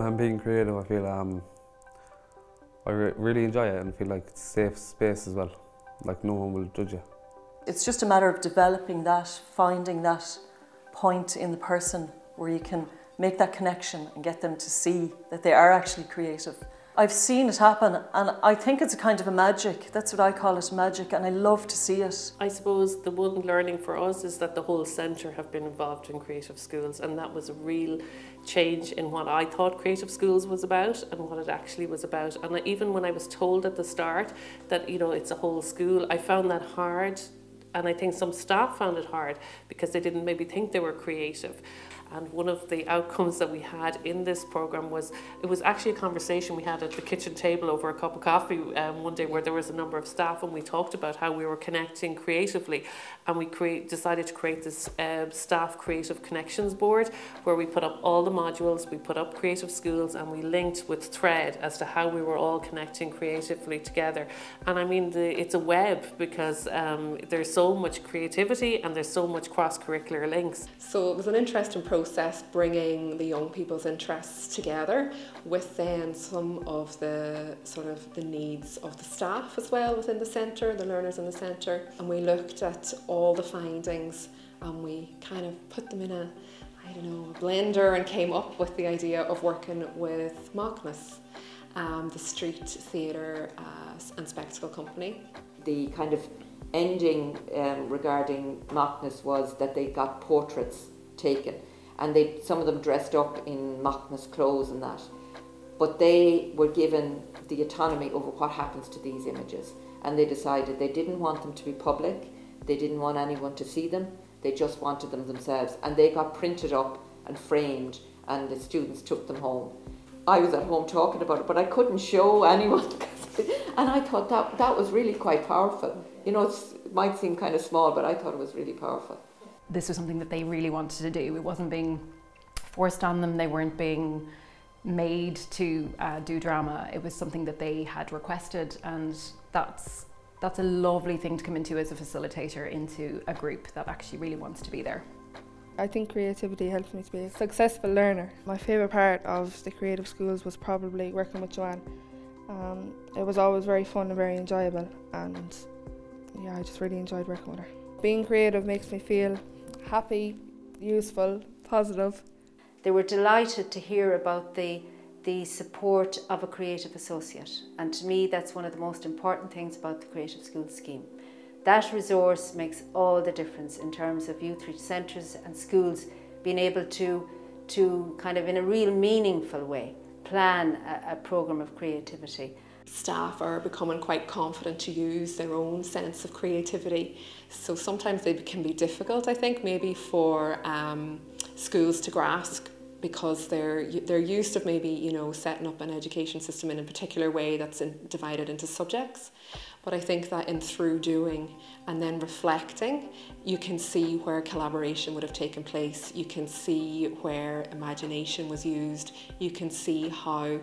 When I'm being creative, I feel I really enjoy it and feel like it's a safe space as well. Like no one will judge you. It's just a matter of developing that, finding that point in the person where you can make that connection and get them to see that they are actually creative. I've seen it happen and I think it's a kind of a magic. That's what I call it, magic, and I love to see it. I suppose the one learning for us is that the whole centre have been involved in creative schools, and that was a real change in what I thought creative schools was about and what it actually was about. And even when I was told at the start that, you know, it's a whole school, I found that hard. And I think some staff found it hard because they didn't maybe think they were creative. And one of the outcomes that we had in this programme was, it was actually a conversation we had at the kitchen table over a cup of coffee one day, where there was a number of staff and we talked about how we were connecting creatively, and we decided to create this staff creative connections board where we put up all the modules, we put up creative schools, and we linked with thread as to how we were all connecting creatively together. And I mean, it's a web because there's so much creativity and there's so much cross-curricular links. So it was an interesting process bringing the young people's interests together with then some of the sort of the needs of the staff as well within the centre, the learners in the centre. And we looked at all the findings and we kind of put them in a blender and came up with the idea of working with Mockness, the street theatre and spectacle company. The kind of ending regarding Mockness was that they got portraits taken, and some of them dressed up in Mockness clothes and that, but they were given the autonomy over what happens to these images, and they decided they didn't want them to be public, they didn't want anyone to see them, they just wanted them themselves, and they got printed up and framed and the students took them home. I was at home talking about it, but I couldn't show anyone and I thought that was really quite powerful. You know, it might seem kind of small, but I thought it was really powerful. This was something that they really wanted to do. It wasn't being forced on them. They weren't being made to do drama. It was something that they had requested, and that's a lovely thing to come into as a facilitator, into a group that actually really wants to be there. I think creativity helps me to be a successful learner. My favourite part of the creative schools was probably working with Joanne. It was always very fun and very enjoyable, and yeah, I just really enjoyed working with her. Being creative makes me feel happy, useful, positive. They were delighted to hear about the support of a creative associate, and to me that's one of the most important things about the Creative Schools scheme. That resource makes all the difference in terms of Youthreach centres and schools being able to kind of in a real meaningful way plan a programme of creativity. Staff are becoming quite confident to use their own sense of creativity, so sometimes they can be difficult, I think, maybe for schools to grasp, because they're used to maybe, you know, setting up an education system in a particular way that's divided into subjects. But I think that through doing and then reflecting, you can see where collaboration would have taken place, you can see where imagination was used, you can see how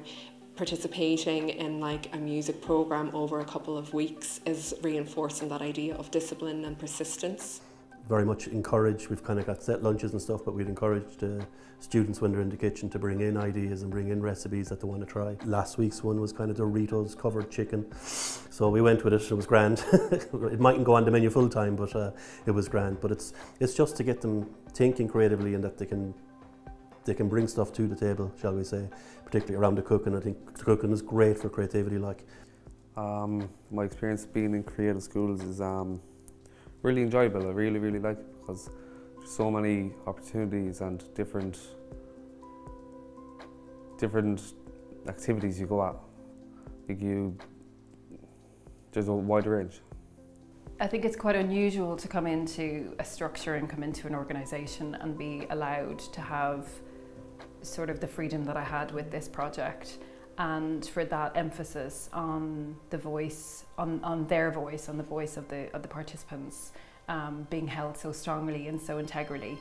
participating in like a music programme over a couple of weeks is reinforcing that idea of discipline and persistence. Very much encouraged. We've kind of got set lunches and stuff, but we'd encouraged students when they're in the kitchen to bring in ideas and bring in recipes that they want to try. Last week's one was kind of Doritos covered chicken, so we went with it. It was grand. It mightn't go on the menu full time, but it was grand. But it's just to get them thinking creatively and that they can bring stuff to the table, shall we say, particularly around the cooking. I think the cooking is great for creativity. Like, my experience being in creative schools is really enjoyable. I really like it because there's so many opportunities and different activities you go at. There's a wide range. I think it's quite unusual to come into a structure and come into an organisation and be allowed to have sort of the freedom that I had with this project, and for that emphasis on the voice, on their voice, on the voice of the participants being held so strongly and so integrally.